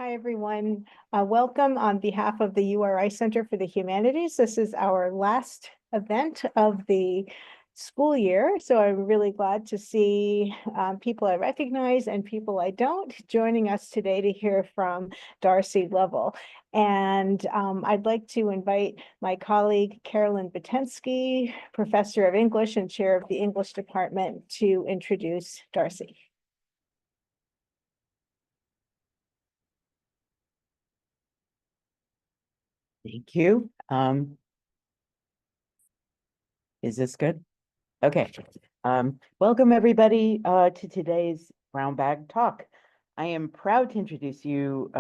Hi, everyone. Welcome on behalf of the URI Center for the Humanities. This is our last event of the school year, so I'm really glad to see people I recognize and people I don't joining us today to hear from Darcey Lovell. And I'd like to invite my colleague, Carolyn Batensky, Professor of English and Chair of the English Department, to introduce Darcey. Thank you. Is this good? Okay. Welcome everybody to today's Brown Bag Talk. I am proud to introduce you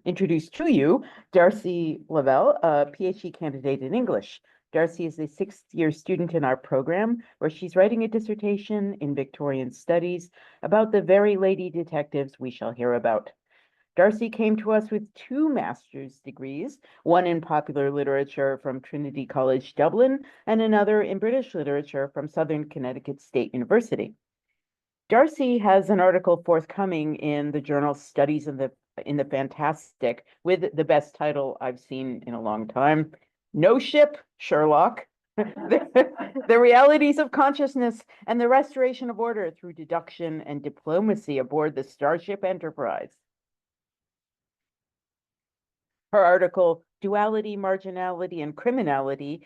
introduce to you Darcey Lovell, a PhD candidate in English. Darcey is a sixth-year student in our program where she's writing a dissertation in Victorian studies about the very lady detectives we shall hear about. Darcey came to us with two master's degrees, one in popular literature from Trinity College, Dublin, and another in British literature from Southern Connecticut State University. Darcey has an article forthcoming in the journal Studies in the Fantastic with the best title I've seen in a long time, No Ship, Sherlock, the realities of consciousness and the restoration of order through deduction and diplomacy aboard the Starship Enterprise. Her article, Duality, Marginality, and Criminality,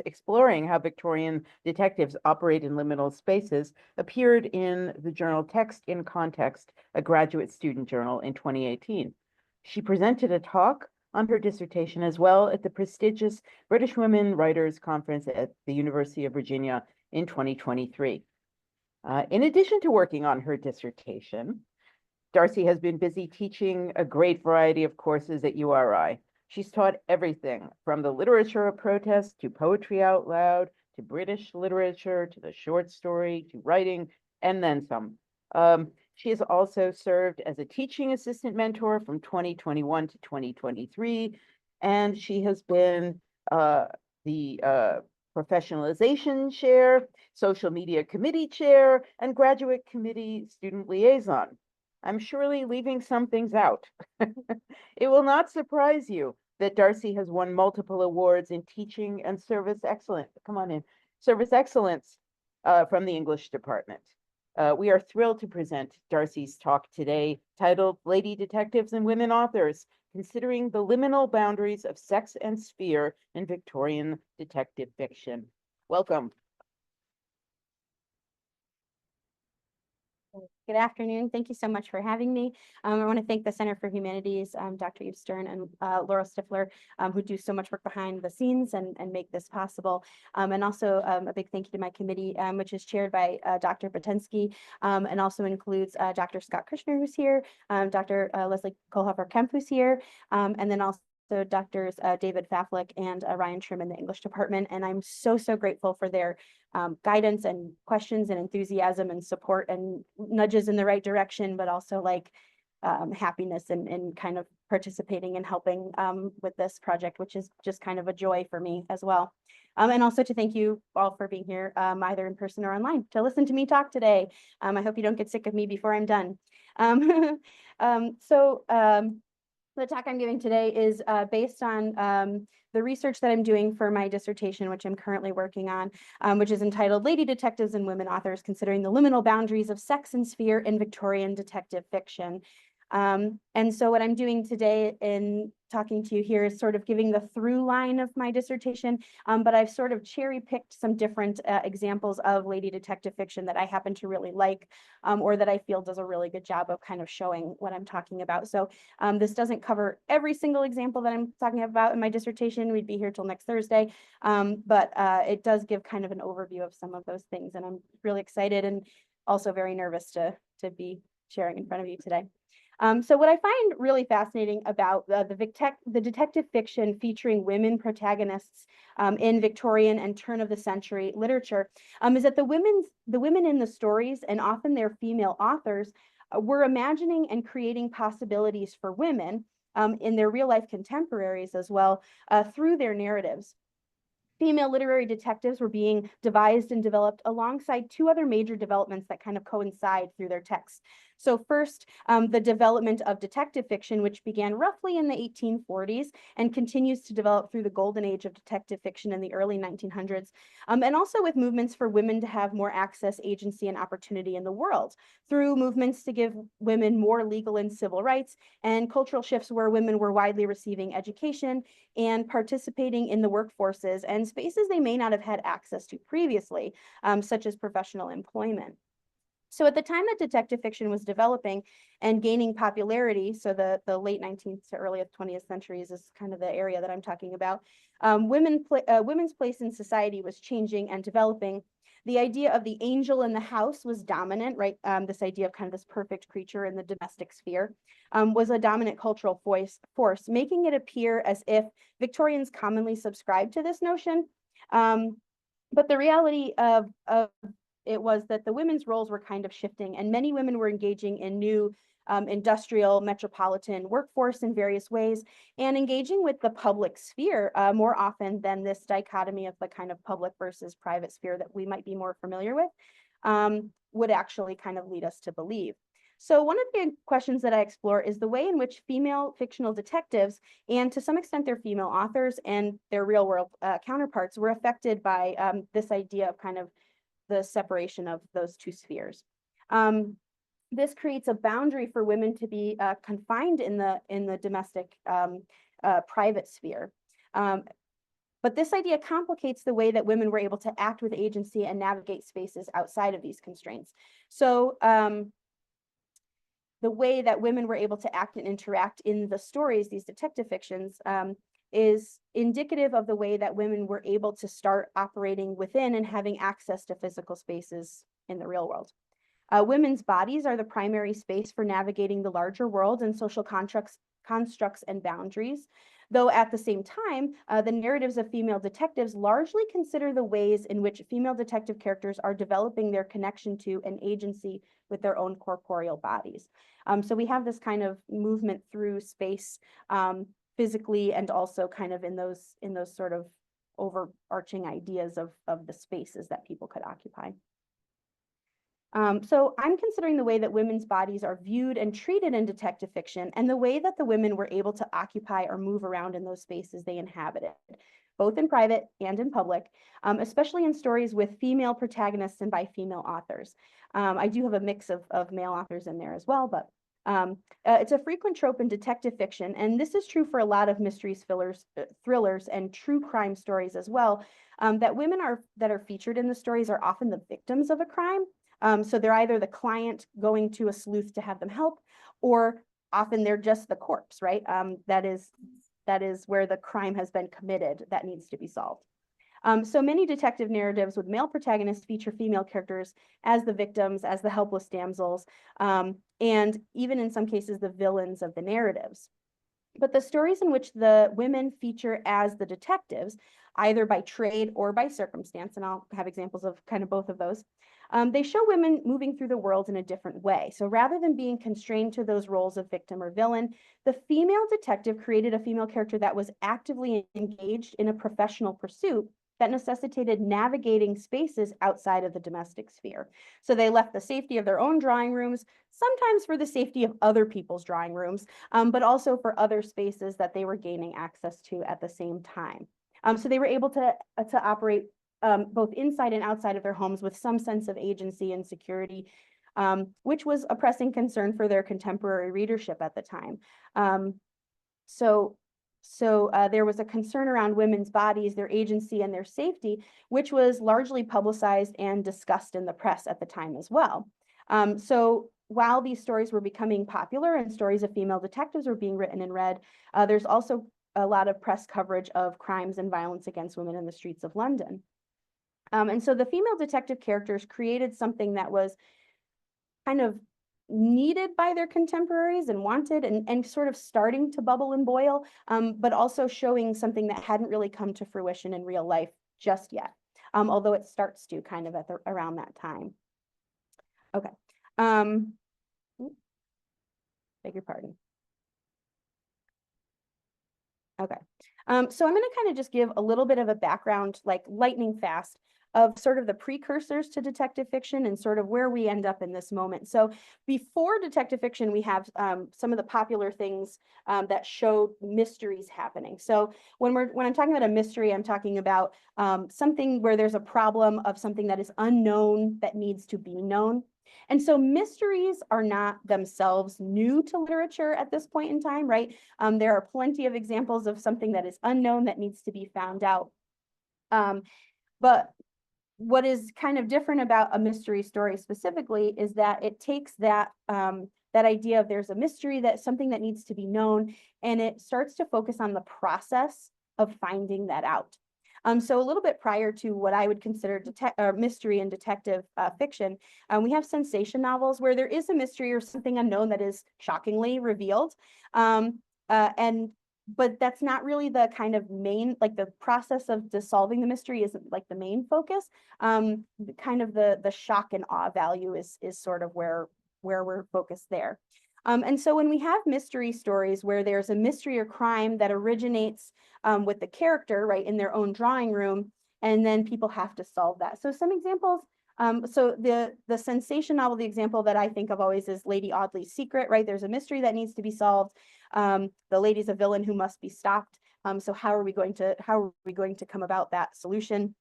exploring how Victorian detectives operate in liminal spaces, appeared in the journal Text in Context, a graduate student journal in 2018. She presented a talk on her dissertation as well at the prestigious British Women Writers Conference at the University of Virginia in 2023. In addition to working on her dissertation, Darcey has been busy teaching a great variety of courses at URI. She's taught everything from the literature of protest to poetry out loud, to British literature, to the short story, to writing, and then some. She has also served as a teaching assistant mentor from 2021 to 2023, and she has been the professionalization chair, social media committee chair, and graduate committee student liaison. I'm surely leaving some things out. It will not surprise you that Darcey has won multiple awards in teaching and service excellence. Come on in. Service excellence from the English department. We are thrilled to present Darcey's talk today, titled Lady Detectives and Women Authors, Considering the Liminal Boundaries of Sex and Sphere in Victorian Detective Fiction. Welcome. Good afternoon. Thank you so much for having me. I want to thank the Center for Humanities, Dr. Eve Stern and Laura Stifler, who do so much work behind the scenes and make this possible. And also a big thank you to my committee, which is chaired by Dr. Batensky, and also includes Dr. Scott Krishner, who's here, Dr. Leslie Kohlhofer-Kemp, who's here, and then also Doctors David Faflick and Ryan Trim in the English department. And I'm so grateful for their guidance and questions and enthusiasm and support and nudges in the right direction, but also like happiness and kind of participating and helping with this project, which is just kind of a joy for me as well. And also to thank you all for being here, either in person or online, to listen to me talk today. I hope you don't get sick of me before I'm done. The talk I'm giving today is based on the research that I'm doing for my dissertation, which I'm currently working on, which is entitled Lady Detectives and Women Authors, Considering the Liminal Boundaries of Sex and Sphere in Victorian Detective Fiction. And so what I'm doing today in talking to you here is sort of giving the through line of my dissertation, but I've sort of cherry picked some different examples of lady detective fiction that I happen to really like, or that I feel does a really good job of kind of showing what I'm talking about. So this doesn't cover every single example that I'm talking about in my dissertation. We'd be here till next Thursday, but it does give kind of an overview of some of those things. And I'm really excited and also very nervous to be sharing in front of you today. So what I find really fascinating about the detective fiction featuring women protagonists in Victorian and turn of the century literature is that the women in the stories, and often their female authors, were imagining and creating possibilities for women in their real life contemporaries as well through their narratives. female literary detectives were being devised and developed alongside two other major developments that kind of coincide through their texts. So first, the development of detective fiction, which began roughly in the 1840s and continues to develop through the golden age of detective fiction in the early 1900s, and also with movements for women to have more access, agency, and opportunity in the world through movements to give women more legal and civil rights and cultural shifts where women were widely receiving education and participating in the workforces and spaces they may not have had access to previously, such as professional employment. So at the time that detective fiction was developing and gaining popularity, so the late 19th to early 20th centuries is kind of the area that I'm talking about, women's place in society was changing and developing. The idea of the angel in the house was dominant, right? This idea of kind of this perfect creature in the domestic sphere was a dominant cultural force, making it appear as if Victorians commonly subscribed to this notion. But the reality of it was that the women's roles were kind of shifting, and many women were engaging in new industrial metropolitan workforce in various ways and engaging with the public sphere more often than this dichotomy of the kind of public versus private sphere that we might be more familiar with would actually kind of lead us to believe. So one of the questions that I explore is the way in which female fictional detectives, and to some extent their female authors and their real world counterparts, were affected by this idea of kind of the separation of those two spheres. This creates a boundary for women to be confined in the domestic private sphere. But this idea complicates the way that women were able to act with agency and navigate spaces outside of these constraints. So the way that women were able to act and interact in the stories, these detective fictions, is indicative of the way that women were able to start operating within and having access to physical spaces in the real world. Women's bodies are the primary space for navigating the larger world and social constructs and boundaries, though at the same time, the narratives of female detectives largely consider the ways in which female detective characters are developing their connection to an agency with their own corporeal bodies. So we have this kind of movement through space physically and also kind of in those sort of overarching ideas of the spaces that people could occupy. So I'm considering the way that women's bodies are viewed and treated in detective fiction and the way that the women were able to occupy or move around in those spaces they inhabited, both in private and in public, especially in stories with female protagonists and by female authors. I do have a mix of male authors in there as well, but it's a frequent trope in detective fiction, and this is true for a lot of mysteries, thrillers, and true crime stories as well, that women that are featured in the stories are often the victims of a crime. So they're either the client going to a sleuth to have them help, or often they're just the corpse, right? That is where the crime has been committed that needs to be solved. So many detective narratives with male protagonists feature female characters as the victims, as the helpless damsels, and even in some cases, the villains of the narratives. But the stories in which the women feature as the detectives, either by trade or by circumstance, and I'll have examples of kind of both of those, they show women moving through the world in a different way. So rather than being constrained to those roles of victim or villain, the female detective created a female character that was actively engaged in a professional pursuit that necessitated navigating spaces outside of the domestic sphere. So they left the safety of their own drawing rooms, sometimes for the safety of other people's drawing rooms, but also for other spaces that they were gaining access to at the same time. So they were able to operate both inside and outside of their homes with some sense of agency and security, which was a pressing concern for their contemporary readership at the time. So there was a concern around women's bodies, their agency, and their safety, which was largely publicized and discussed in the press at the time as well. So while these stories were becoming popular and stories of female detectives were being written and read, there's also a lot of press coverage of crimes and violence against women in the streets of London. And so the female detective characters created something that was kind of needed by their contemporaries and wanted and sort of starting to bubble and boil, but also showing something that hadn't really come to fruition in real life just yet, although it starts to kind of around that time. Okay. Beg your pardon. Okay. So I'm going to kind of just give a little bit of a background, like lightning fast, of sort of the precursors to detective fiction and sort of where we end up in this moment. So before detective fiction, we have some of the popular things that show mysteries happening. So when I'm talking about a mystery, I'm talking about something where there's a problem of something that is unknown that needs to be known. And so mysteries are not themselves new to literature at this point in time, right? There are plenty of examples of something that is unknown that needs to be found out. But what is kind of different about a mystery story specifically is that it takes that that idea of there's a mystery, that something that needs to be known, and it starts to focus on the process of finding that out. So a little bit prior to what I would consider mystery and detective fiction, we have sensation novels where there is a mystery or something unknown that is shockingly revealed. But that's not really the kind of main, like the process of solving the mystery isn't like the main focus. Kind of the shock and awe value is sort of where we're focused there. And so when we have mystery stories where there's a mystery or crime that originates with the character, right, in their own drawing room, and then people have to solve that. So some examples, so the sensation novel, the example that I think of always is Lady Audley's Secret, right? There's a mystery that needs to be solved. The lady's a villain who must be stopped. So how are we going to come about that solution?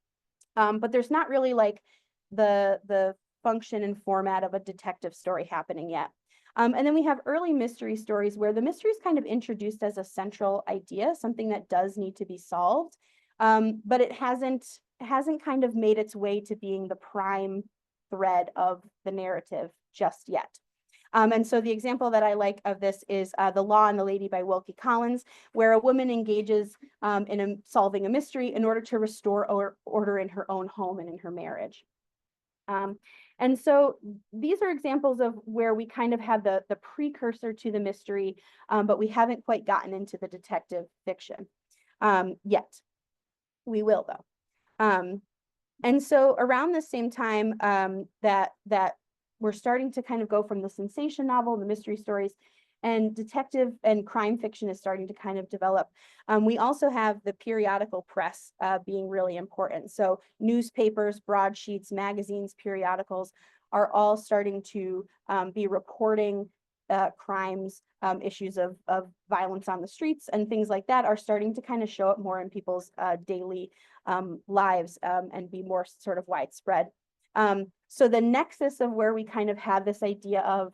But there's not really like the function and format of a detective story happening yet. And then we have early mystery stories where the mystery is kind of introduced as a central idea, something that does need to be solved, but it hasn't kind of made its way to being the prime thread of the narrative just yet. And so the example that I like of this is The Law and the Lady by Wilkie Collins, where a woman engages in solving a mystery in order to restore order in her own home and in her marriage. And so these are examples of where we kind of have the precursor to the mystery, but we haven't quite gotten into the detective fiction yet. We will, though. And so around the same time that we're starting to kind of go from the sensation novel, the mystery stories, and detective and crime fiction is starting to kind of develop. We also have the periodical press being really important. So newspapers, broadsheets, magazines, periodicals are all starting to be reporting crimes, issues of violence on the streets and things like that are starting to kind of show up more in people's daily lives and be more sort of widespread. So the nexus of where we kind of have this idea of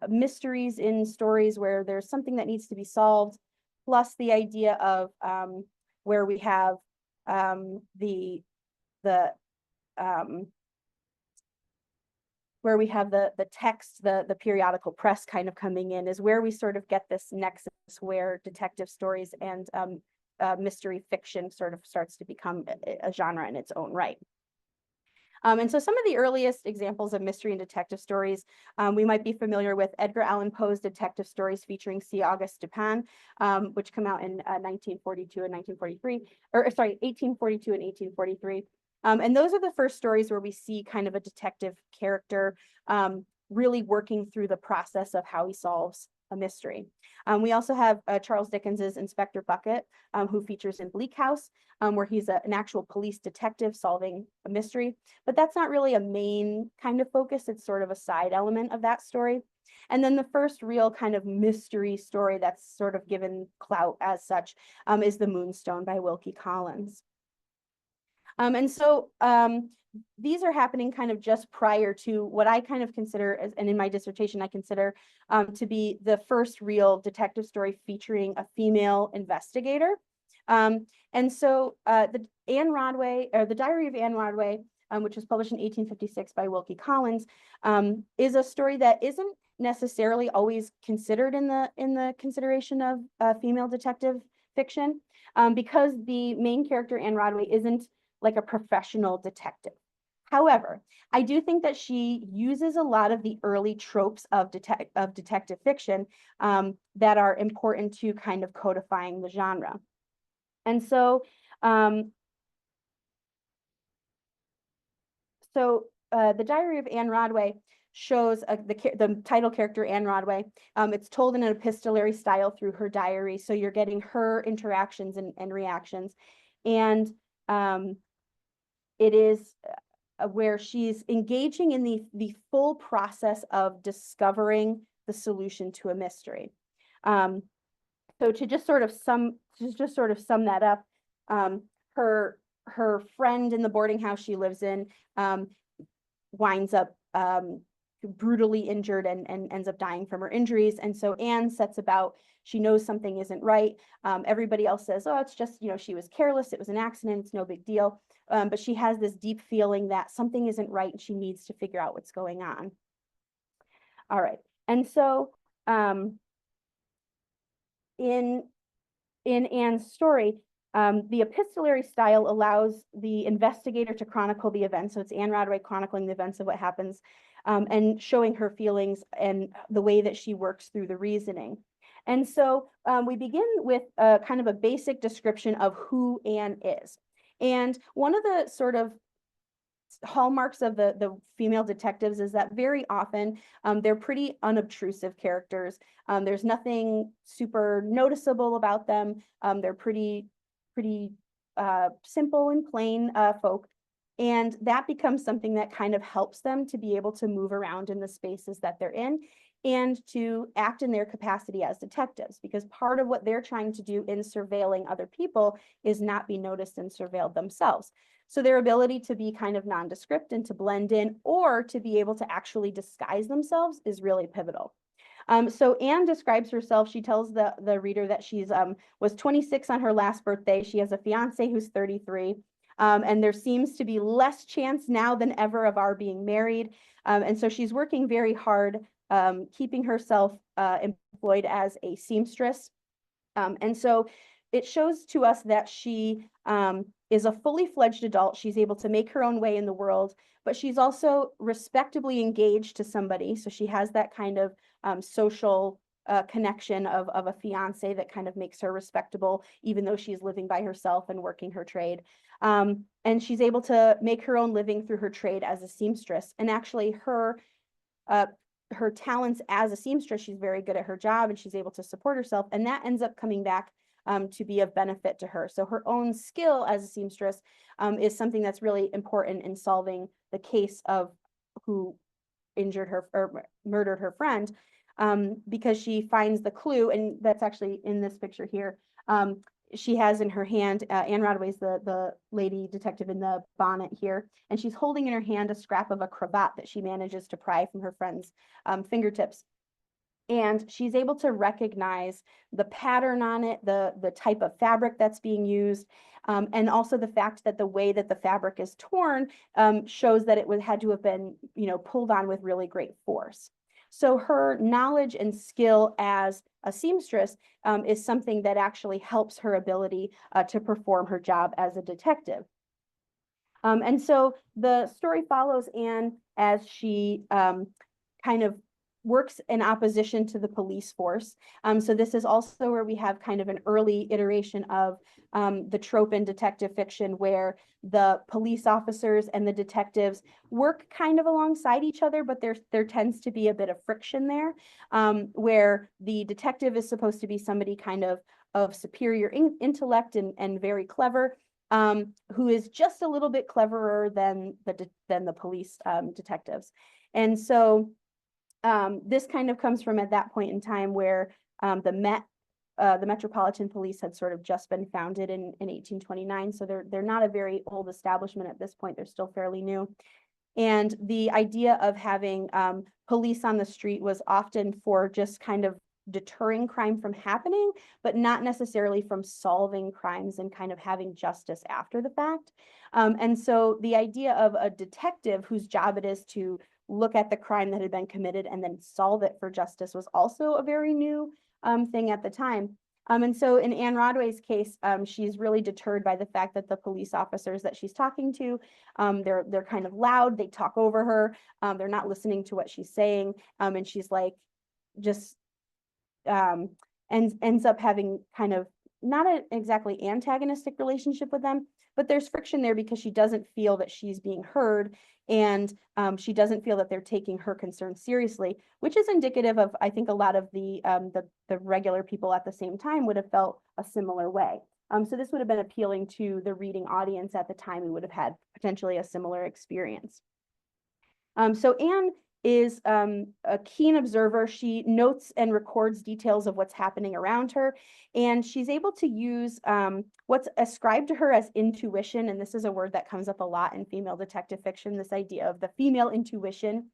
mysteries in stories where there's something that needs to be solved, plus the idea of where we have where we have the text, the periodical press kind of coming in, is where we sort of get this nexus where detective stories and mystery fiction sort of starts to become a genre in its own right. And so some of the earliest examples of mystery and detective stories, we might be familiar with Edgar Allan Poe's detective stories featuring C. Auguste Dupin, which come out in 1942 and 1943, or sorry, 1842 and 1843. And those are the first stories where we see kind of a detective character really working through the process of how he solves a mystery. We also have Charles Dickens's Inspector Bucket, who features in Bleak House, where he's an actual police detective solving a mystery. But that's not really a main kind of focus. It's sort of a side element of that story. And then the first real kind of mystery story that's sort of given clout as such is The Moonstone by Wilkie Collins. And so these are happening kind of just prior to what I kind of consider, and in my dissertation, I consider to be the first real detective story featuring a female investigator. And so the Diary of Anne Rodway, which was published in 1856 by Wilkie Collins, is a story that isn't necessarily always considered in the consideration of female detective fiction, because the main character, Anne Rodway, isn't like a professional detective. However, I do think that she uses a lot of the early tropes of detective fiction that are important to kind of codifying the genre. And so, the Diary of Anne Rodway shows the title character, Anne Rodway. It's told in an epistolary style through her diary. So you're getting her interactions and reactions. And it is where she's engaging in the full process of discovering the solution to a mystery. So to just sort of sum that up, her friend in the boarding house she lives in winds up brutally injured and ends up dying from her injuries. And so Anne sets about, she knows something isn't right. Everybody else says, oh, it's just, she was careless. It was an accident. It's no big deal. But she has this deep feeling that something isn't right and she needs to figure out what's going on. All right. And so in Anne's story, the epistolary style allows the investigator to chronicle the events. So it's Anne Rodway chronicling the events of what happens and showing her feelings and the way that she works through the reasoning. And so we begin with kind of a basic description of who Anne is. And one of the sort of hallmarks of the female detectives is that very often they're pretty unobtrusive characters. There's nothing super noticeable about them. They're pretty simple and plain folk. And that becomes something that kind of helps them to be able to move around in the spaces that they're in and to act in their capacity as detectives, because part of what they're trying to do in surveilling other people is not be noticed and surveilled themselves. So their ability to be kind of nondescript and to blend in, or to be able to actually disguise themselves, is really pivotal. So Anne describes herself. She tells the reader that she's was 26 on her last birthday. She has a fiance who's 33. And there seems to be less chance now than ever of our being married. And so she's working very hard, keeping herself employed as a seamstress. And so it shows to us that she is a fully fledged adult. She's able to make her own way in the world, but she's also respectably engaged to somebody. So she has that kind of social connection of a fiance that kind of makes her respectable, even though she's living by herself and working her trade. And she's able to make her own living through her trade as a seamstress. And actually her talents as a seamstress, she's very good at her job and she's able to support herself. And that ends up coming back to be of benefit to her. So her own skill as a seamstress is something that's really important in solving the case of who injured her or murdered her friend, because she finds the clue, and that's actually in this picture here. She has in her hand, Anne Rodway's the lady detective in the bonnet here, and she's holding in her hand a scrap of a cravat that she manages to pry from her friend's fingertips. And she's able to recognize the pattern on it, the type of fabric that's being used, and also the fact that the way that the fabric is torn shows that it had to have been, pulled on with really great force. So her knowledge and skill as a seamstress is something that actually helps her ability to perform her job as a detective. And so the story follows Anne as she kind of works in opposition to the police force. So this is also where we have kind of an early iteration of the trope in detective fiction, where the police officers and the detectives work kind of alongside each other, but there tends to be a bit of friction there, where the detective is supposed to be somebody kind of superior intellect and very clever, who is just a little bit cleverer than the police detectives. And so this kind of comes from at that point in time where the Metropolitan Police had sort of just been founded in 1829. So they're not a very old establishment at this point. They're still fairly new. And the idea of having police on the street was often for just kind of deterring crime from happening, but not necessarily from solving crimes and kind of having justice after the fact. And so the idea of a detective whose job it is to look at the crime that had been committed and then solve it for justice was also a very new thing at the time. And so in Anne Rodway's case, she's really deterred by the fact that the police officers that she's talking to, they're kind of loud, they talk over her, they're not listening to what she's saying, and she's like, just ends up having kind of not an exactly antagonistic relationship with them, but there's friction there because she doesn't feel that she's being heard, and she doesn't feel that they're taking her concerns seriously, which is indicative of, I think, a lot of the regular people at the same time would have felt a similar way. So this would have been appealing to the reading audience at the time and would have had potentially a similar experience. So Anne is a keen observer. She notes and records details of what's happening around her, and she's able to use what's ascribed to her as intuition, and this is a word that comes up a lot in female detective fiction, this idea of the female intuition.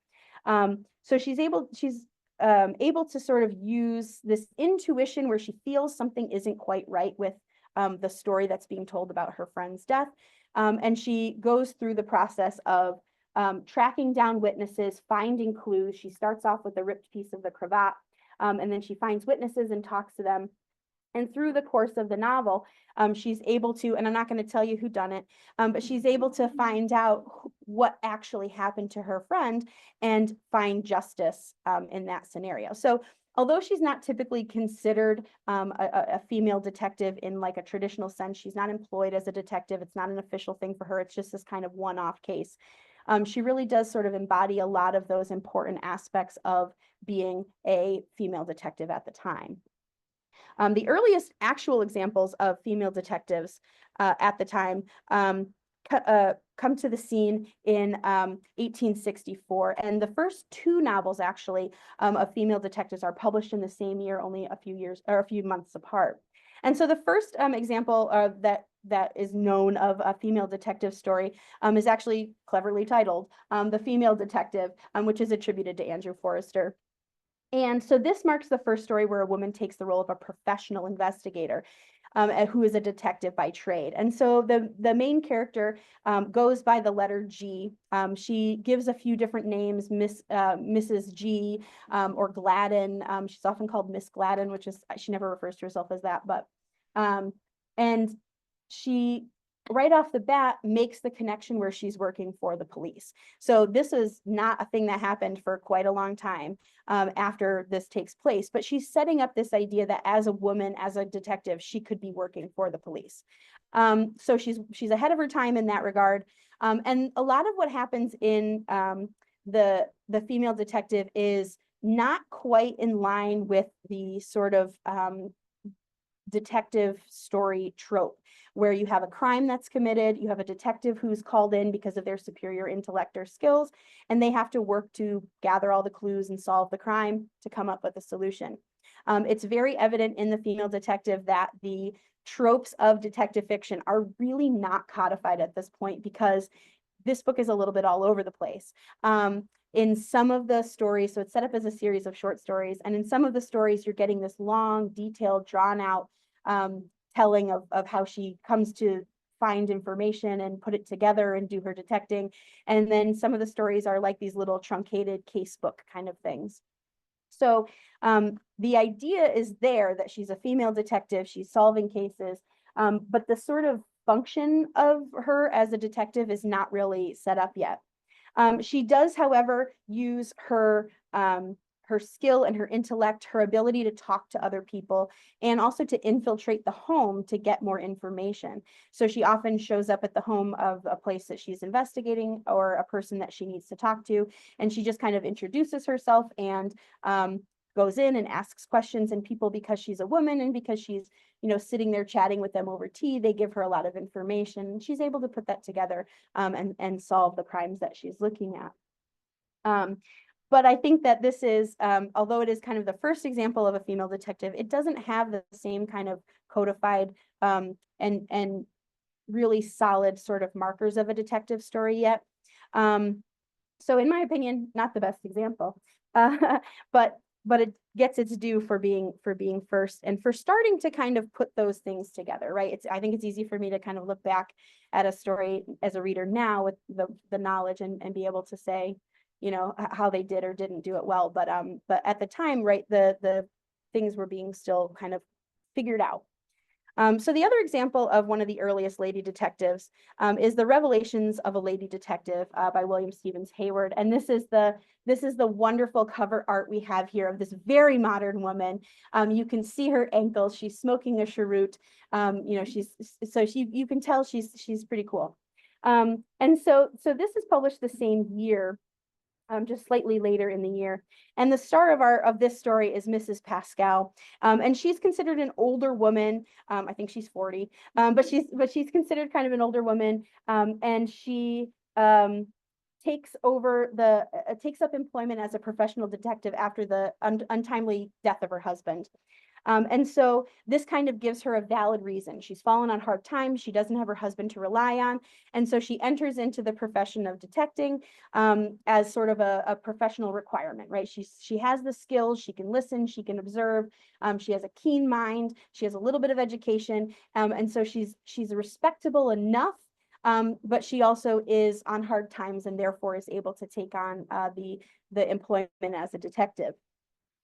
So she's able to sort of use this intuition where she feels something isn't quite right with the story that's being told about her friend's death, and she goes through the process of tracking down witnesses, finding clues. She starts off with a ripped piece of the cravat, and then she finds witnesses and talks to them. And through the course of the novel, she's able to, and I'm not going to tell you who done it, but she's able to find out what actually happened to her friend and find justice in that scenario. So although she's not typically considered a female detective in like a traditional sense, she's not employed as a detective. It's not an official thing for her. It's just this kind of one-off case. She really does sort of embody a lot of those important aspects of being a female detective at the time. The earliest actual examples of female detectives at the time come to the scene in 1864. And the first two novels actually of female detectives are published in the same year, only a few years or a few months apart. And so the first example that is known of a female detective story is actually cleverly titled The Female Detective, which is attributed to Andrew Forrester. And so this marks the first story where a woman takes the role of a professional investigator who is a detective by trade. And so the main character goes by the letter G. She gives a few different names, Mrs. G or Gladden. She's often called Miss Gladden, which is, she never refers to herself as that, but, and she right off the bat makes the connection where she's working for the police. So this is not a thing that happened for quite a long time after this takes place, but she's setting up this idea that as a woman, as a detective, she could be working for the police. So she's ahead of her time in that regard. And a lot of what happens in the female detective is not quite in line with the sort of detective story trope, where you have a crime that's committed, you have a detective who's called in because of their superior intellect or skills, and they have to work to gather all the clues and solve the crime to come up with a solution. It's very evident in the female detective that the tropes of detective fiction are really not codified at this point because this book is a little bit all over the place. In some of the stories, so it's set up as a series of short stories, and in some of the stories, you're getting this long, detailed, drawn out telling of how she comes to find information and put it together and do her detecting. And then some of the stories are like these little truncated case book kind of things. So the idea is there that she's a female detective, she's solving cases, but the sort of function of her as a detective is not really set up yet. She does, however, use her skill and her intellect, her ability to talk to other people, and also to infiltrate the home to get more information. So she often shows up at the home of a place that she's investigating or a person that she needs to talk to, and she just kind of introduces herself and goes in and asks questions, and people, because she's a woman and because she's, you know, sitting there chatting with them over tea, they give her a lot of information. She's able to put that together and solve the crimes that she's looking at. But I think that this is, although it is kind of the first example of a female detective, it doesn't have the same kind of codified and really solid sort of markers of a detective story yet. So in my opinion, not the best example, but it gets its due for being first and for starting to kind of put those things together, right? I think it's easy for me to kind of look back at a story as a reader now with the knowledge and be able to say, you know, how they did or didn't do it well. But at the time, right, the things were being still kind of figured out. So the other example of one of the earliest lady detectives is The Revelations of a Lady Detective by William Stevens Hayward. And this is the wonderful cover art we have here of this very modern woman. You can see her ankles. She's smoking a cheroot. You know, you can tell she's pretty cool. And so this is published the same year, just slightly later in the year. And the star of this story is Mrs. Pascal. And she's considered an older woman. I think she's 40, but she's considered kind of an older woman. And she takes up employment as a professional detective after the untimely death of her husband. And so this kind of gives her a valid reason. She's fallen on hard times. She doesn't have her husband to rely on. And so she enters into the profession of detecting as sort of a professional requirement, right? She has the skills, she can listen, she can observe, she has a keen mind, she has a little bit of education. And so she's respectable enough, but she also is on hard times and therefore is able to take on the employment as a detective.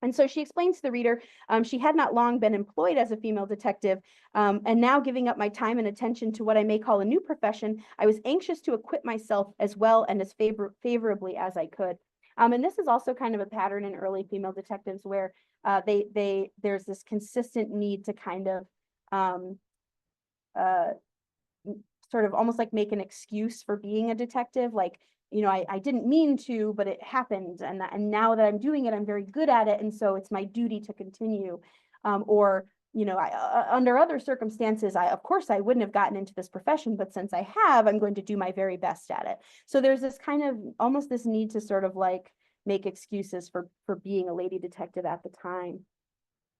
And so she explains to the reader, she had not long been employed as a female detective, and now giving up my time and attention to what I may call a new profession, I was anxious to equip myself as well and as favorably as I could. And this is also kind of a pattern in early female detectives where there's this consistent need to kind of sort of almost like make an excuse for being a detective, like, you know, I didn't mean to, but it happened. And now that I'm doing it, I'm very good at it. And so it's my duty to continue. Or, you know, under other circumstances, of course, I wouldn't have gotten into this profession, but since I have, I'm going to do my very best at it. So there's this kind of almost this need to sort of like make excuses for being a lady detective at the time.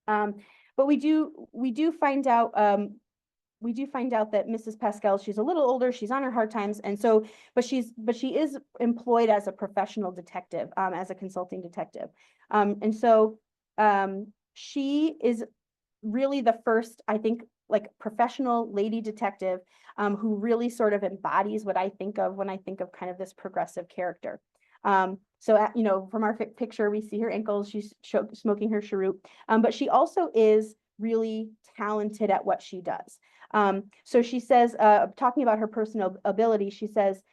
But we do find out that Mrs. Pascal, she's a little older, she's on her hard times, and so, but she is employed as a professional detective, as a consulting detective. And so she is really the first, I think, like professional lady detective who really sort of embodies what I think of when I think of kind of this progressive character. You know, from our picture, we see her ankles, she's smoking her cheroot, but she also is really talented at what she does. So she says, talking about her personal ability, she says,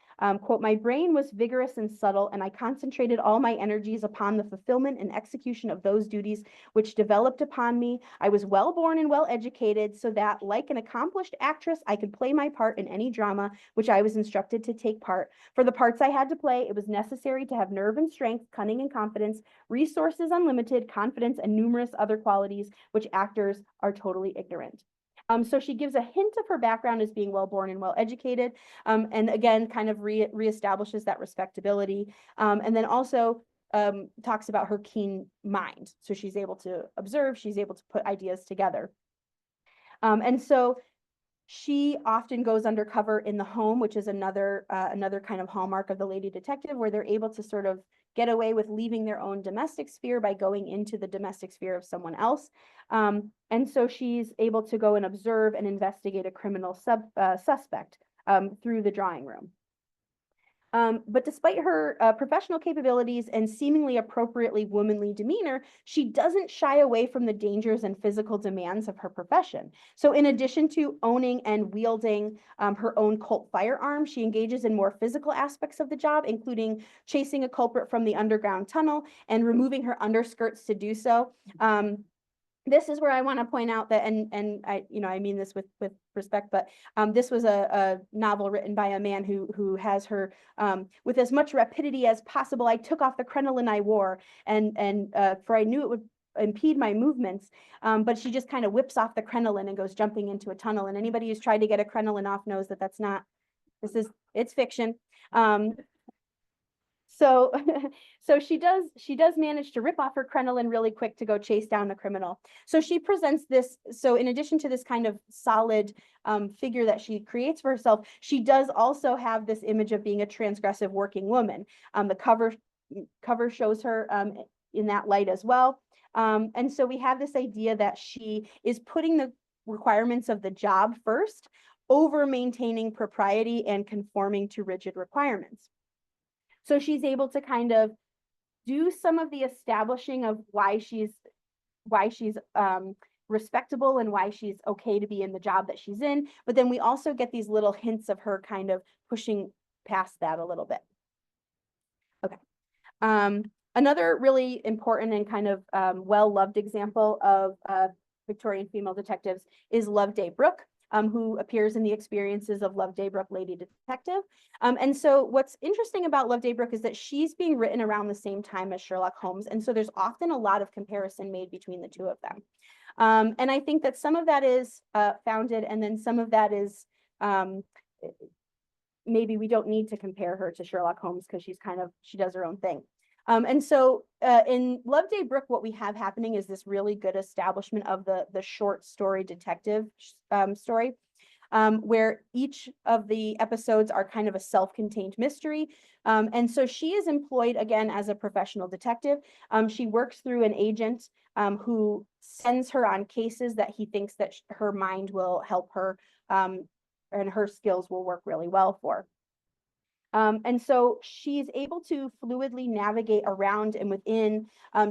quote, my brain was vigorous and subtle, and I concentrated all my energies upon the fulfillment and execution of those duties which developed upon me. I was well born and well educated, so that, like an accomplished actress, I could play my part in any drama which I was instructed to take part. For the parts I had to play, it was necessary to have nerve and strength, cunning and confidence, resources unlimited, confidence, and numerous other qualities which actors are totally ignorant. So she gives a hint of her background as being well-born and well-educated, and again, kind of reestablishes that respectability, and then also talks about her keen mind. So she's able to observe, she's able to put ideas together. And so she often goes undercover in the home, which is another kind of hallmark of the lady detective, where they're able to sort of get away with leaving their own domestic sphere by going into the domestic sphere of someone else. And so she's able to go and observe and investigate a criminal suspect through the drawing room. But despite her professional capabilities and seemingly appropriately womanly demeanor, she doesn't shy away from the dangers and physical demands of her profession. So in addition to owning and wielding her own Colt firearm, she engages in more physical aspects of the job, including chasing a culprit from the underground tunnel and removing her underskirts to do so. This is where I want to point out that, and I mean this with respect, but this was a novel written by a man who has her with as much rapidity as possible. I took off the crinoline I wore, and for I knew it would impede my movements, but she just kind of whips off the crinoline and goes jumping into a tunnel. And anybody who's tried to get a crinoline off knows that that's not. It's fiction. So, so she does manage to rip off her crinoline really quick to go chase down the criminal. So she presents this. So in addition to this kind of solid figure that she creates for herself, she does also have this image of being a transgressive working woman. The cover shows her in that light as well. And so we have this idea that she is putting the requirements of the job first over maintaining propriety and conforming to rigid requirements. So she's able to kind of do some of the establishing of why she's respectable and why she's okay to be in the job that she's in. But then we also get these little hints of her kind of pushing past that a little bit. Okay. Another really important and kind of well-loved example of Victorian female detectives is Loveday Brooke, who appears in the experiences of Loveday Brooke, Lady Detective. And so what's interesting about Loveday Brooke is that she's being written around the same time as Sherlock Holmes. And so there's often a lot of comparison made between the two of them. And I think that some of that is founded, and then some of that is maybe we don't need to compare her to Sherlock Holmes because she does her own thing. And so in Loveday Brooke, what we have happening is this really good establishment of the short story detective story, where each of the episodes are kind of a self-contained mystery. And so she is employed again as a professional detective. She works through an agent who sends her on cases that he thinks that her mind will help her and her skills will work really well for. And so she's able to fluidly navigate around and within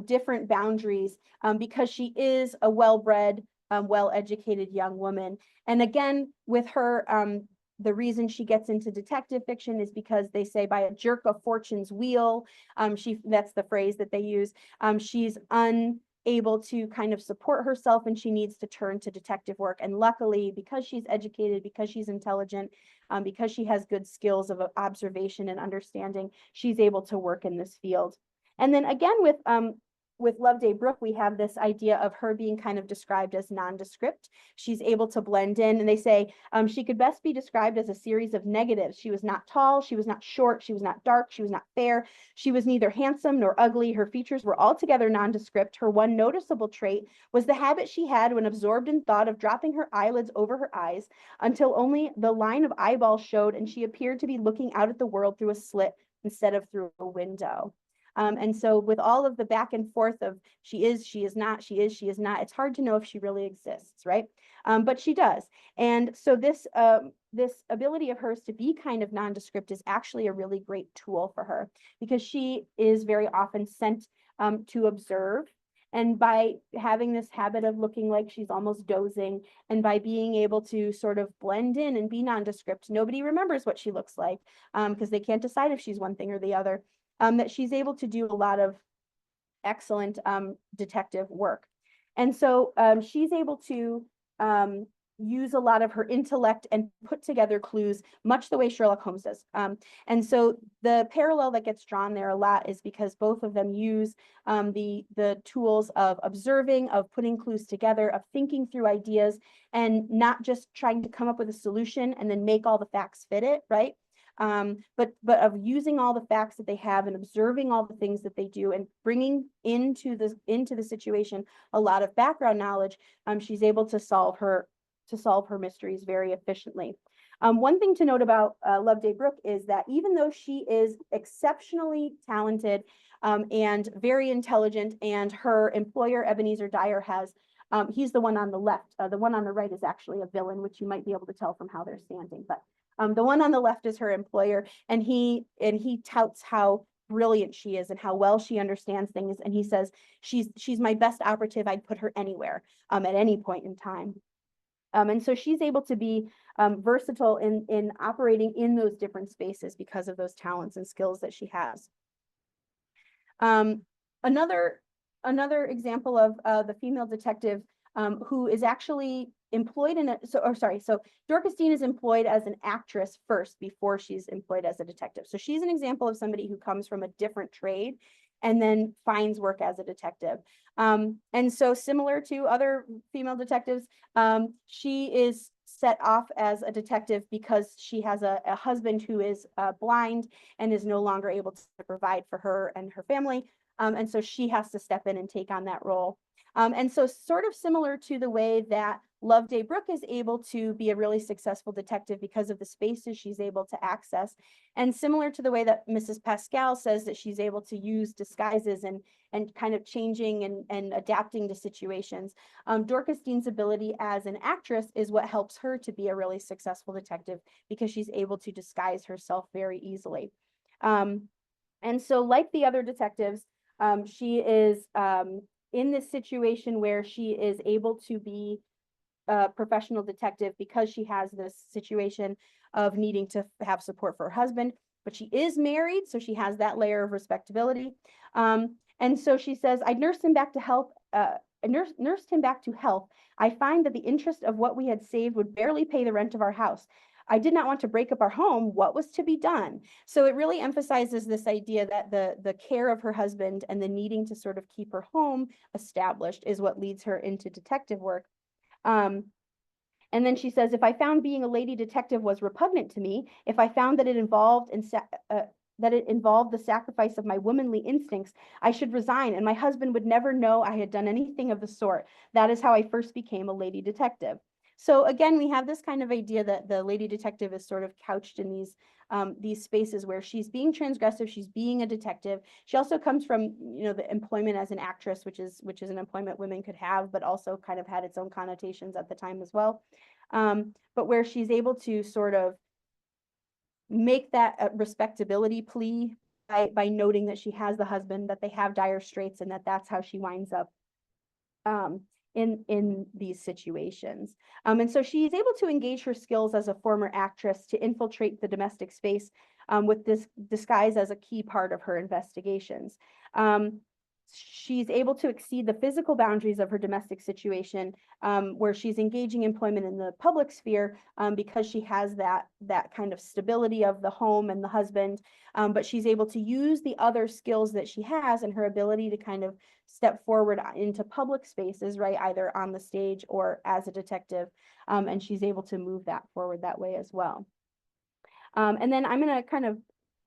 different boundaries because she is a well-bred, well-educated young woman. And again, with her, the reason she gets into detective fiction is because they say by a jerk of fortune's wheel, that's the phrase that they use, she's unable to kind of support herself and she needs to turn to detective work. And luckily, because she's educated, because she's intelligent, because she has good skills of observation and understanding, she's able to work in this field. And then again, with Loveday Brooke, we have this idea of her being kind of described as nondescript. She's able to blend in, and they say she could best be described as a series of negatives. She was not tall, she was not short, she was not dark, she was not fair. She was neither handsome nor ugly. Her features were altogether nondescript. Her one noticeable trait was the habit she had when absorbed in thought of dropping her eyelids over her eyes until only the line of eyeball showed and she appeared to be looking out at the world through a slit instead of through a window. And so with all of the back and forth of she is, she is not, she is not, it's hard to know if she really exists, right? But she does. And so this ability of hers to be kind of nondescript is actually a really great tool for her because she is very often sent to observe. And by having this habit of looking like she's almost dozing and by being able to sort of blend in and be nondescript, nobody remembers what she looks like because they can't decide if she's one thing or the other. That she's able to do a lot of excellent detective work. And so she's able to use a lot of her intellect and put together clues, much the way Sherlock Holmes does. And so the parallel that gets drawn there a lot is because both of them use the tools of observing, of putting clues together, of thinking through ideas, and not just trying to come up with a solution and then make all the facts fit it, right? But of using all the facts that they have and observing all the things that they do and bringing into the situation a lot of background knowledge, she's able to solve her mysteries very efficiently. One thing to note about Loveday Brooke is that even though she is exceptionally talented and very intelligent, and her employer Ebenezer Dyer has he's the one on the left. The one on the right is actually a villain, which you might be able to tell from how they're standing, but the one on the left is her employer, and he touts how brilliant she is and how well she understands things. And he says, she's my best operative. I'd put her anywhere at any point in time. And so she's able to be versatile in operating in those different spaces because of those talents and skills that she has. Another example of the female detective who is actually employed in so Dorcas Dean is employed as an actress first before she's employed as a detective. So she's an example of somebody who comes from a different trade and then finds work as a detective. And so similar to other female detectives, she is set off as a detective because she has a husband who is blind and is no longer able to provide for her and her family. And so she has to step in and take on that role. And so sort of similar to the way that Loveday Brooke is able to be a really successful detective because of the spaces she's able to access. And similar to the way that Mrs. Pascal says that she's able to use disguises and kind of changing and adapting to situations. Dorcas Dean's ability as an actress is what helps her to be a really successful detective because she's able to disguise herself very easily. And so like the other detectives, she is in this situation where she is able to be a professional detective because she has this situation of needing to have support for her husband, but she is married, so she has that layer of respectability. And so she says, I nursed him back to health. Nursed him back to health. I find that the interest of what we had saved would barely pay the rent of our house. I did not want to break up our home. What was to be done? So it really emphasizes this idea that the care of her husband and the needing to sort of keep her home established is what leads her into detective work. And then she says, if I found being a lady detective was repugnant to me, if I found that it involved the sacrifice of my womanly instincts, I should resign, and my husband would never know I had done anything of the sort. That is how I first became a lady detective. So again, we have this kind of idea that the lady detective is sort of couched in these spaces where she's being transgressive, she's being a detective. She also comes from, the employment as an actress, which is an employment women could have, but also kind of had its own connotations at the time as well. But where she's able to sort of make that respectability plea by noting that she has the husband, that they have dire straits, and that's how she winds up in these situations. And so she's able to engage her skills as a former actress to infiltrate the domestic space with this disguise as a key part of her investigations. She's able to exceed the physical boundaries of her domestic situation, where she's engaging employment in the public sphere because she has that kind of stability of the home and the husband, but she's able to use the other skills that she has and her ability to kind of step forward into public spaces, right, either on the stage or as a detective, and she's able to move that forward that way as well. And then I'm going to kind of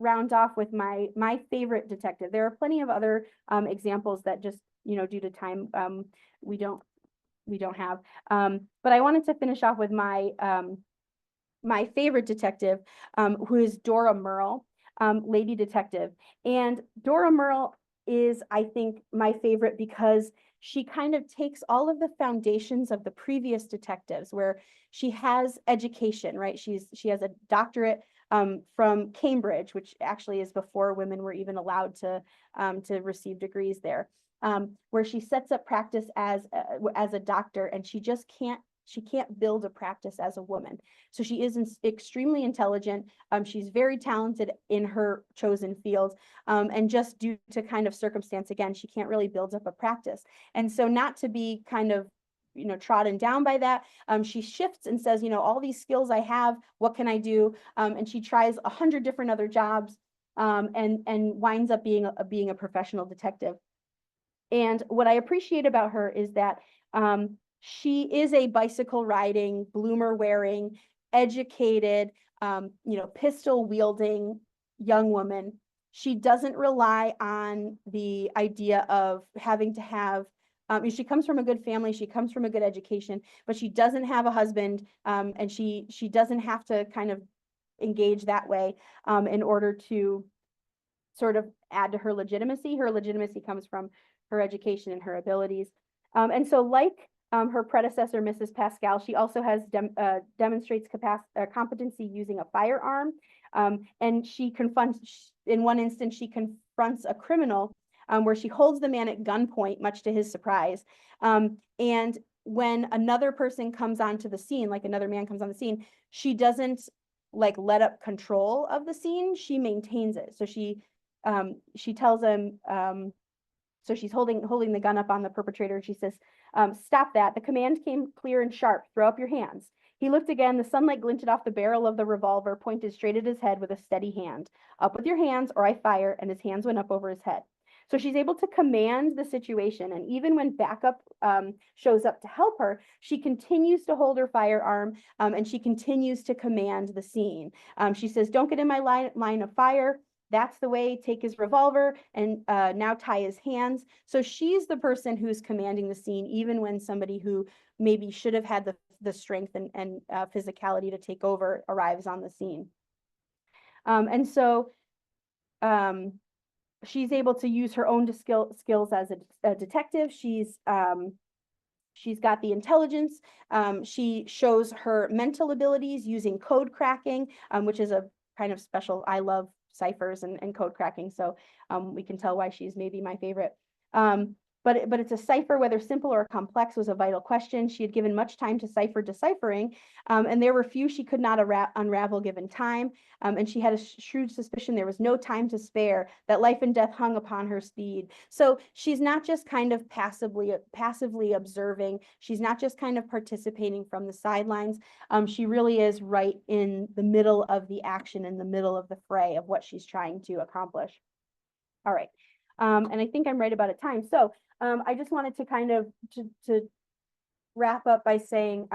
round off with my favorite detective. There are plenty of other examples that just, due to time, we don't have. But I wanted to finish off with my favorite detective, who is Dora Merle, lady detective. And Dora Merle is, I think, my favorite because she kind of takes all of the foundations of the previous detectives, where she has education, right? She has a doctorate from Cambridge, which actually is before women were even allowed to receive degrees there, where she sets up practice as a doctor, and she can't build a practice as a woman. So she is extremely intelligent. She's very talented in her chosen field. And just due to kind of circumstance, again, she can't really build up a practice. And so not to be kind of, trodden down by that, she shifts and says, all these skills I have, what can I do? And she tries 100 different other jobs, and winds up being a professional detective. And what I appreciate about her is that she is a bicycle riding, bloomer wearing, educated, pistol wielding young woman. She doesn't rely on the idea of having to have, she comes from a good family, she comes from a good education, but she doesn't have a husband, and she doesn't have to kind of engage that way in order to sort of add to her legitimacy. Her legitimacy comes from her education and her abilities. And so like her predecessor, Mrs. Pascal, she also has demonstrates competency using a firearm. And she confronts, in one instance, she confronts a criminal where she holds the man at gunpoint, much to his surprise. And when another person comes onto the scene, like another man comes on the scene, she doesn't like let up control of the scene. She maintains it. So she tells him, so she's holding the gun up on the perpetrator, and she says, stop that. The command came clear and sharp. Throw up your hands. He looked again. The sunlight glinted off the barrel of the revolver, pointed straight at his head with a steady hand. Up with your hands or I fire, and his hands went up over his head. So she's able to command the situation. And even when backup shows up to help her, she continues to hold her firearm, and she continues to command the scene. She says, don't get in my line of fire. That's the way, take his revolver and now tie his hands. So she's the person who's commanding the scene, even when somebody who maybe should have had the strength and physicality to take over arrives on the scene. And so she's able to use her own skills as a detective. She's got the intelligence. She shows her mental abilities using code cracking, which is a kind of special, I love ciphers and code cracking. So we can tell why she's maybe my favorite. But but it's a cipher, whether simple or complex was a vital question. She had given much time to deciphering, and there were few she could not unravel given time. And she had a shrewd suspicion there was no time to spare, that life and death hung upon her speed. So she's not just kind of passively observing. She's not just kind of participating from the sidelines. She really is right in the middle of the action, in the middle of the fray of what she's trying to accomplish. All right. And I think I'm right about a time. So I just wanted to kind of to wrap up by saying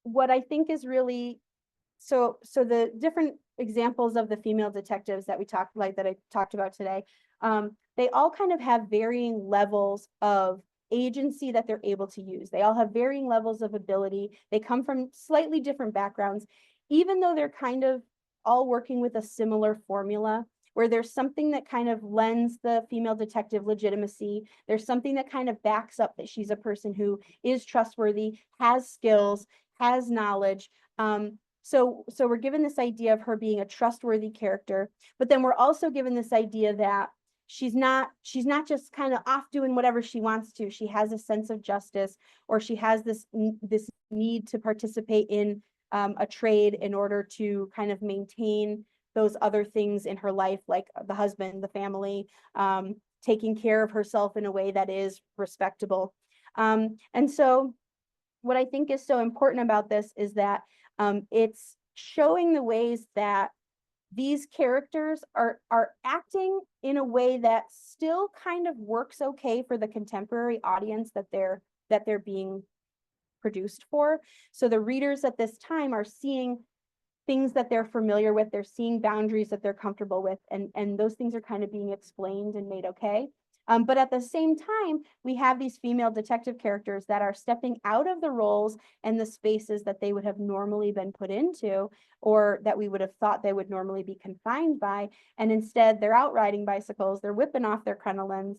what I think is really so the different examples of the female detectives that I talked about today, they all kind of have varying levels of agency that they're able to use. They all have varying levels of ability. They come from slightly different backgrounds, even though they're kind of all working with a similar formula, where there's something that kind of lends the female detective legitimacy. There's something that kind of backs up that she's a person who is trustworthy, has skills, has knowledge. So we're given this idea of her being a trustworthy character, but then we're also given this idea that she's not just kind of off doing whatever she wants to. She has a sense of justice, or she has this need to participate in a trade in order to kind of maintain those other things in her life, like the husband, the family, taking care of herself in a way that is respectable. And so what I think is so important about this is that it's showing the ways that these characters are acting in a way that still kind of works okay for the contemporary audience that they're being produced for. So the readers at this time are seeing things that they're familiar with, they're seeing boundaries that they're comfortable with, and those things are kind of being explained and made okay. But at the same time, we have these female detective characters that are stepping out of the roles and the spaces that they would have normally been put into, or that we would have thought they would normally be confined by. And instead, they're out riding bicycles, they're whipping off their crinolines,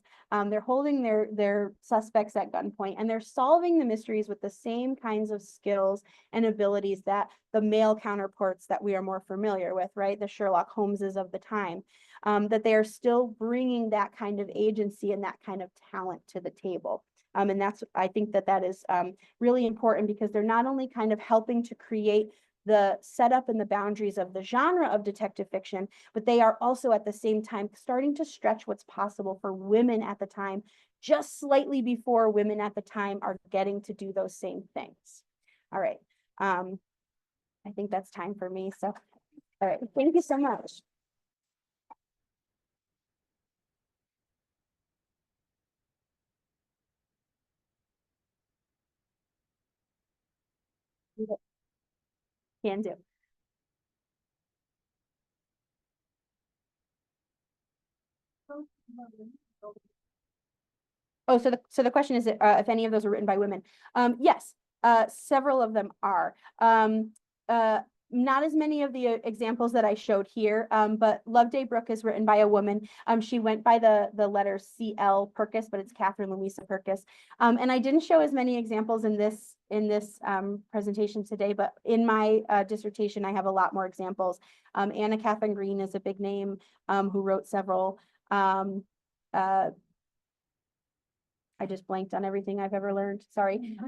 they're holding their suspects at gunpoint, and they're solving the mysteries with the same kinds of skills and abilities that the male counterparts that we are more familiar with, right? The Sherlock Holmeses of the time. That they are still bringing that kind of agency and that kind of talent to the table. And I think that is really important, because they're not only kind of helping to create the setup and the boundaries of the genre of detective fiction, but they are also at the same time starting to stretch what's possible for women at the time, just slightly before women at the time are getting to do those same things. All right. I think that's time for me. So, all right. Thank you so much. Can do. Oh, so the question is if any of those are written by women. Yes, several of them are. Not as many of the examples that I showed here, but Loveday Brooke is written by a woman. She went by the letter C.L. Purkis, but it's Catherine Louisa Purkis. And I didn't show as many examples in this presentation today, but in my dissertation, I have a lot more examples. Anna Catherine Green is a big name who wrote several. I just blanked on everything I've ever learned. Sorry.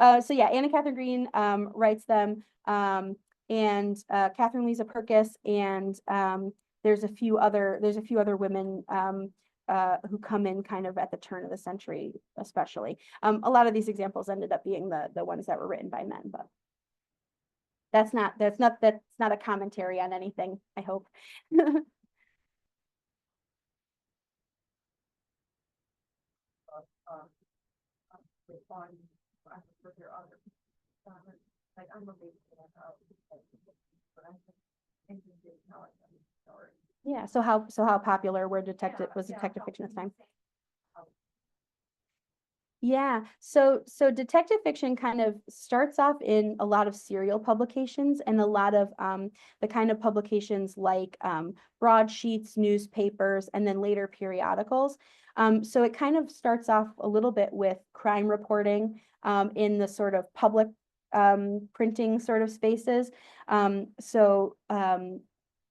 So yeah, Anna Catherine Green writes them, and Catherine Lisa Purkis, and there's a few other women who come in kind of at the turn of the century, especially. A lot of these examples ended up being the ones that were written by men, but that's not a commentary on anything, I hope. Yeah, so how popular was detective fiction at the time? Yeah, so detective fiction kind of starts off in a lot of serial publications, and a lot of the kind of publications like broadsheets, newspapers, and then later periodicals. So it kind of starts off a little bit with crime reporting in the sort of public printing sort of spaces.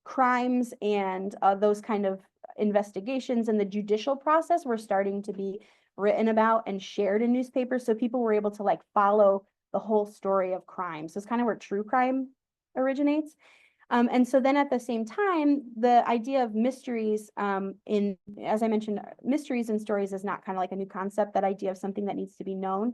Crimes and those kind of investigations and the judicial process were starting to be written about and shared in newspapers. So people were able to like follow the whole story of crime. So it's kind of where true crime originates. And so then at the same time, the idea of mysteries as I mentioned, mysteries and stories is not kind of like a new concept, that idea of something that needs to be known.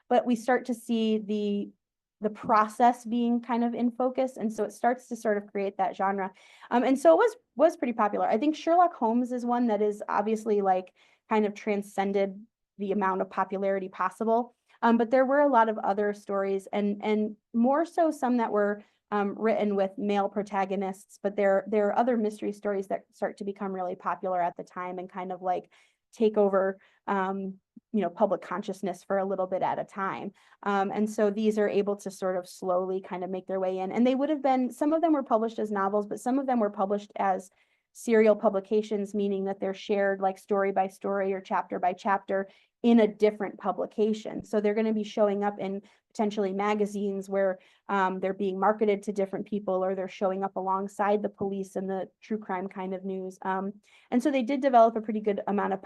But we start to see the process being kind of in focus. And so it starts to sort of create that genre. And so it was pretty popular. I think Sherlock Holmes is one that is obviously like kind of transcended the amount of popularity possible. But there were a lot of other stories and more so some that were written with male protagonists, but there are other mystery stories that start to become really popular at the time and kind of like take over public consciousness for a little bit at a time. And so these are able to sort of slowly kind of make their way in. And they would have been, some of them were published as novels, but some of them were published as serial publications, meaning that they're shared like story by story or chapter by chapter in a different publication. So they're going to be showing up in potentially magazines where they're being marketed to different people, or they're showing up alongside the police and the true crime kind of news. And so they did develop a pretty good amount of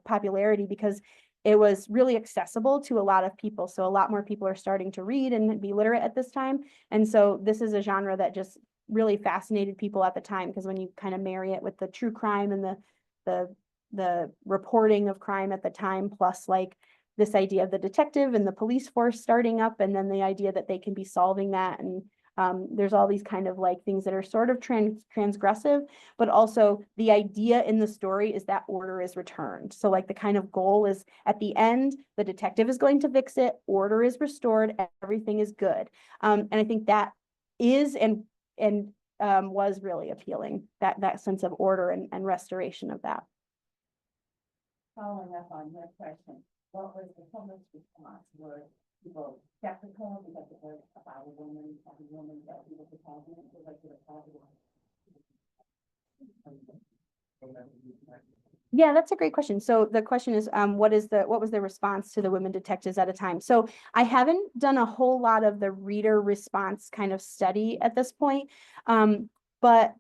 popularity because it was really accessible to a lot of people. So a lot more people are starting to read and be literate at this time. And so this is a genre that just really fascinated people at the time, because when you kind of marry it with the true crime and the reporting of crime at the time, plus like this idea of the detective and the police force starting up, and then the idea that they can be solving that. And there's all these kind of like things that are sort of transgressive, but also the idea in the story is that order is returned. So like the kind of goal is at the end, the detective is going to fix it, order is restored, everything is good. And I think that is and was really appealing, that sense of order and restoration of that. Following up on your question, what was the public's response? Were people skeptical because it was about a woman that he was the president? Was like the positive? Yeah, that's a great question. So the question is, what was the response to the women detectives at a time? So I haven't done a whole lot of the reader response kind of study at this point, but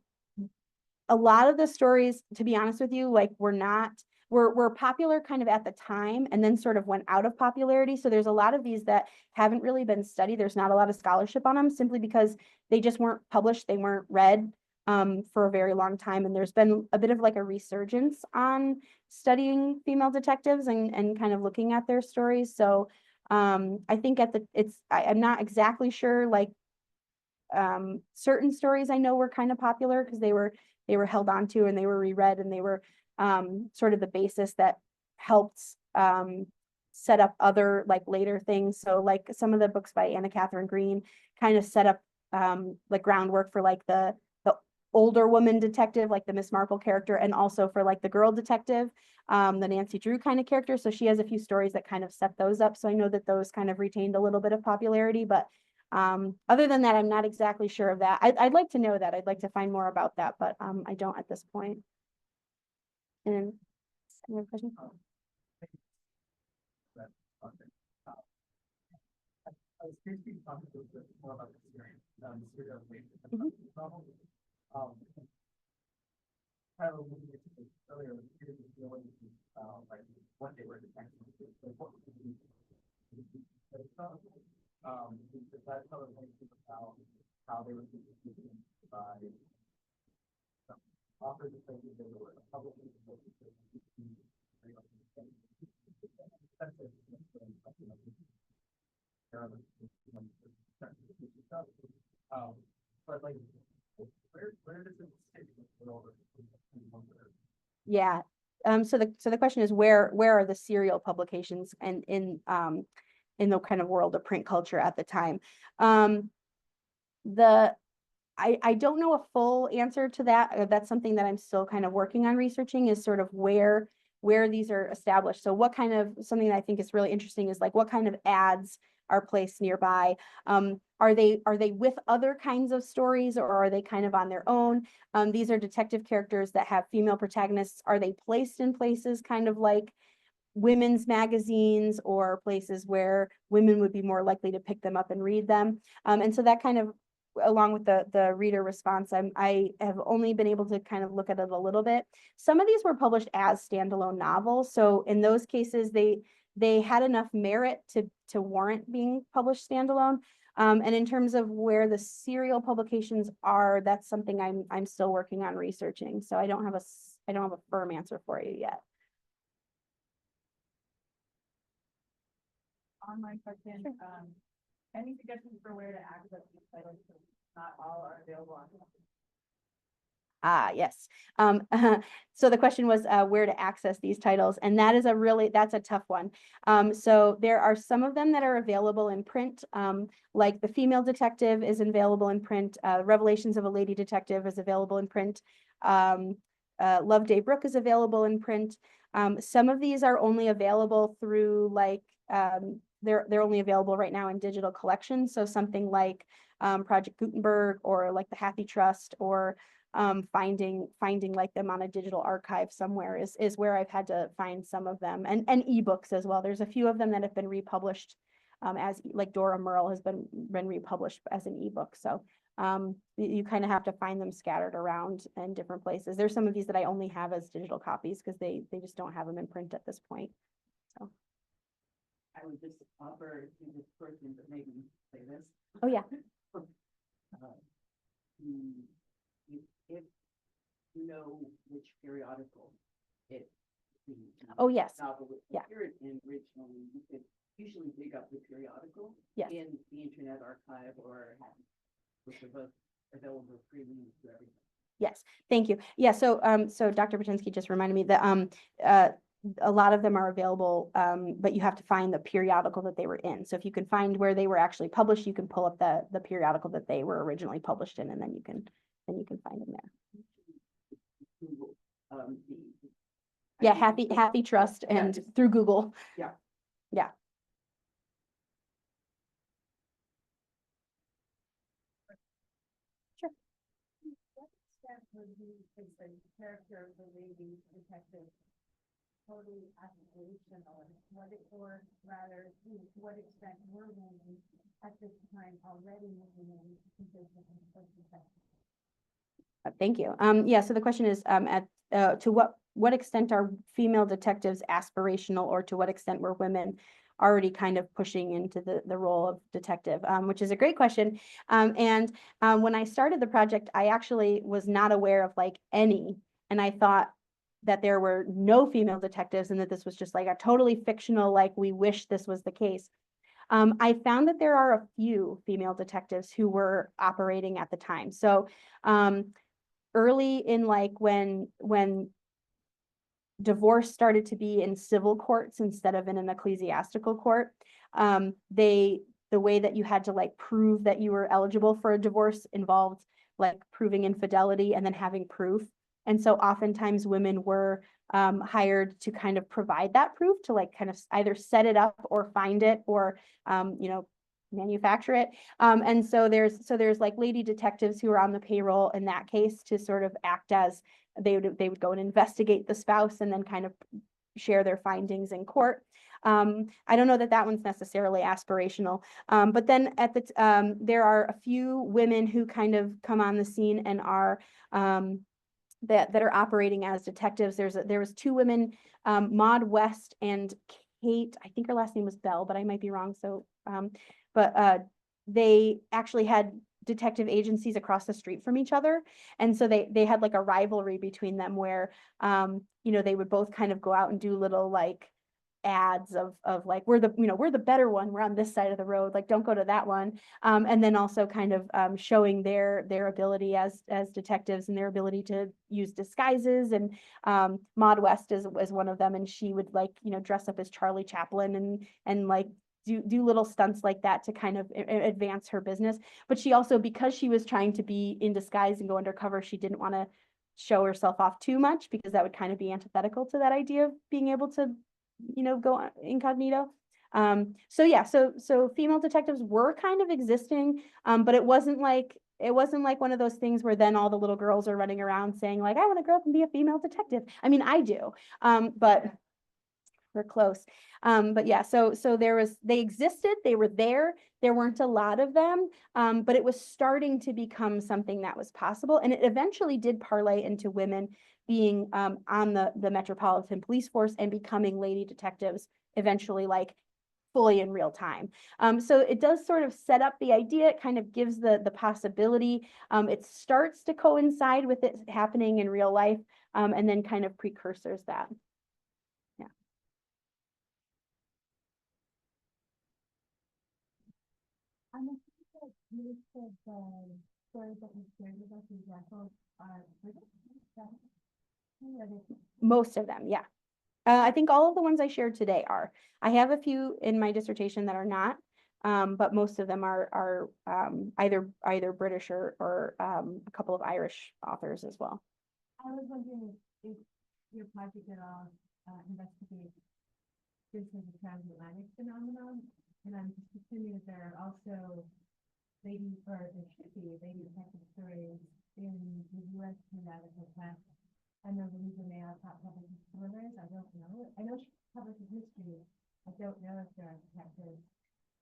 a lot of the stories, to be honest with you, like were popular kind of at the time and then sort of went out of popularity. So there's a lot of these that haven't really been studied. There's not a lot of scholarship on them simply because they just weren't published. They weren't read for a very long time. And there's been a bit of like a resurgence on studying female detectives and kind of looking at their stories. So I think I'm not exactly sure, like certain stories I know were kind of popular because they were held onto and they were reread, and they were sort of the basis that helped set up other like later things. So like some of the books by Anna Catherine Green kind of set up like groundwork for like the older woman detective, like the Miss Marple character, and also for like the girl detective, the Nancy Drew kind of character. So she has a few stories that kind of set those up. So I know that those kind of retained a little bit of popularity, but other than that, I'm not exactly sure of that. I'd like to know that. I'd like to find more about that, but I don't at this point. And any other questions? I was curious if you could talk a little bit more about the experience, serial novel. Kind of looking at this earlier, was curious if you like what they were detecting, like what was the that tell us anything about how they were being by some authors of things they were publishing. But like, where does it sit? Yeah. So the question is where are the serial publications and in the kind of world of print culture at the time? I don't know a full answer to that. That's something that I'm still kind of working on researching, is sort of where these are established. So what kind of, something that I think is really interesting is like what kind of ads are placed nearby? Are they with other kinds of stories, or are they kind of on their own? These are detective characters that have female protagonists. Are they placed in places kind of like women's magazines, or places where women would be more likely to pick them up and read them? And so that kind of along with the reader response, I have only been able to kind of look at it a little bit. Some of these were published as standalone novels. So in those cases, they had enough merit to warrant being published standalone. And in terms of where the serial publications are, that's something I'm still working on researching. So I don't have a firm answer for you yet. Online question, any suggestions for where to access these titles? Because not all are available on. Ah, yes. So the question was where to access these titles, and that's a tough one. So there are some of them that are available in print, like The Female Detective is available in print. Revelations of a Lady Detective is available in print. Love Day Brooke is available in print. Some of these are only available through like they're only available right now in digital collections. So something like Project Gutenberg or like the Happy Trust or finding like them on a digital archive somewhere is where I've had to find some of them, and ebooks as well. There's a few of them that have been republished as like Dora Merle has been republished as an ebook. So you kind of have to find them scattered around in different places. There's some of these that I only have as digital copies because they just don't have them in print at this point. So I would just offer to this person, but maybe say this. oh yeah. If you know which periodical it the Oh yes. novel was Yeah. appeared in originally, you could usually dig up the periodical Yes. in the Internet Archive or which are both available freely to everyone. Yes, thank you. Yeah, so so Dr. Patinsky just reminded me that a lot of them are available, but you have to find the periodical that they were in. So if you can find where they were actually published, you can pull up the periodical that they were originally published in, and then you can find them there. Google, Yeah, Happy Trust and through Google. Yeah. Yeah. Sure. What extent would is the character of the lady detective totally aspirational, or rather, to what extent were women at this time already moving in position in detective? Thank you. Yeah, so the question is to what extent are female detectives aspirational, or to what extent were women already kind of pushing into the role of detective, which is a great question. And when I started the project, I actually was not aware of like any, and I thought that there were no female detectives and that this was just like a totally fictional, like we wish this was the case. I found that there are a few female detectives who were operating at the time. So early in like when divorce started to be in civil courts instead of in an ecclesiastical court, the way that you had to like prove that you were eligible for a divorce involved like proving infidelity and then having proof. And so oftentimes women were hired to kind of provide that proof, to like kind of either set it up or find it or manufacture it. And so there's like lady detectives who are on the payroll in that case to sort of act as they would go and investigate the spouse and then kind of share their findings in court. I don't know that one's necessarily aspirational, but then there are a few women who kind of come on the scene and are that are operating as detectives. There was two women, Maud West and Kate. I think her last name was Bell, but I might be wrong. So, but they actually had detective agencies across the street from each other, and so they had like a rivalry between them where they would both kind of go out and do little like ads of like we're the better one, we're on this side of the road, like don't go to that one, and then also kind of showing their ability as detectives and their ability to use disguises. And Maud West is one of them, and she would like dress up as Charlie Chaplin and like do little stunts like that to kind of advance her business. But she also, because she was trying to be in disguise and go undercover, she didn't want to show herself off too much because that would kind of be antithetical to that idea of being able to go incognito. So yeah, so female detectives were kind of existing, but it wasn't like one of those things where then all the little girls are running around saying like, I want to grow up and be a female detective. I mean, I do, but we're close. But yeah, so they existed, they were there, There weren't a lot of them, but it was starting to become something that was possible. And it eventually did parlay into women being on the Metropolitan Police Force and becoming lady detectives eventually, like fully in real time. So it does sort of set up the idea. It kind of gives the possibility. It starts to coincide with it happening in real life, and then kind of precursors that. Yeah. I'm assuming that most of the stories that you shared with us, examples, are British. Most of them, yeah. I think all of the ones I shared today are. I have a few in my dissertation that are not, but most of them are either British or a couple of Irish authors as well. I was wondering if your project at all investigates this as a transatlantic phenomenon, and I'm just assuming that there are also there should be lady detective stories in the U.S. Canada press. I know Louisa May are top public explorers. I don't know. I know she published history. I don't know if there are detectives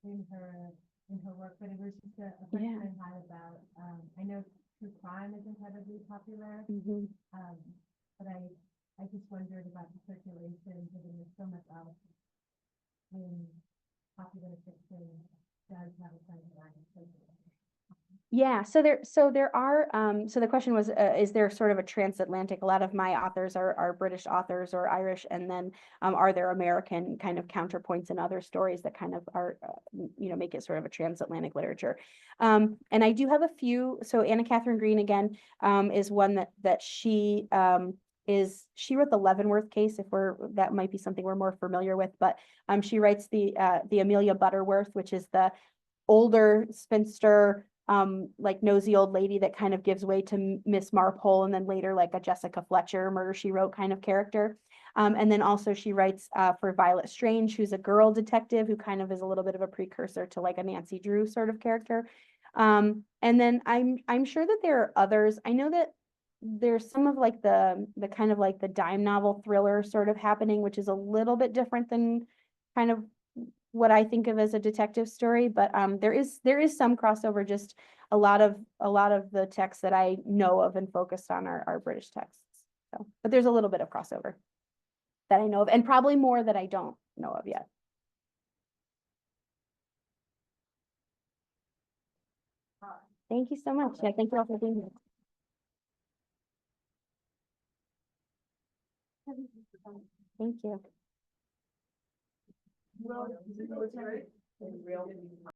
in her work, but it was just a question I had about. I know true crime is incredibly popular, but I just wondered about the circulation, given there's so much else in popular fiction does have a transatlantic circulation. Yeah, so there are, so the question was, is there sort of a transatlantic? A lot of my authors are British authors or Irish, and then are there American kind of counterpoints in other stories that kind of are, make it sort of a transatlantic literature. And I do have a few. So Anna Catherine Green again is one that she she wrote the Leavenworth case, that might be something we're more familiar with, but she writes the Amelia Butterworth, which is the older spinster, like nosy old lady that kind of gives way to Miss Marpole, and then later like a Jessica Fletcher Murder, She Wrote kind of character. And then also she writes for Violet Strange, who's a girl detective who kind of is a little bit of a precursor to like a Nancy Drew sort of character. And then I'm sure that there are others. I know that there's some of like the kind of like the dime novel thriller sort of happening, which is a little bit different than kind of what I think of as a detective story, but there is some crossover. Just a lot of the texts that I know of and focused on are British texts. So, but there's a little bit of crossover that I know of, and probably more that I don't know of yet. Thank you so much. Yeah, thank you all for being here. Thank you. Well,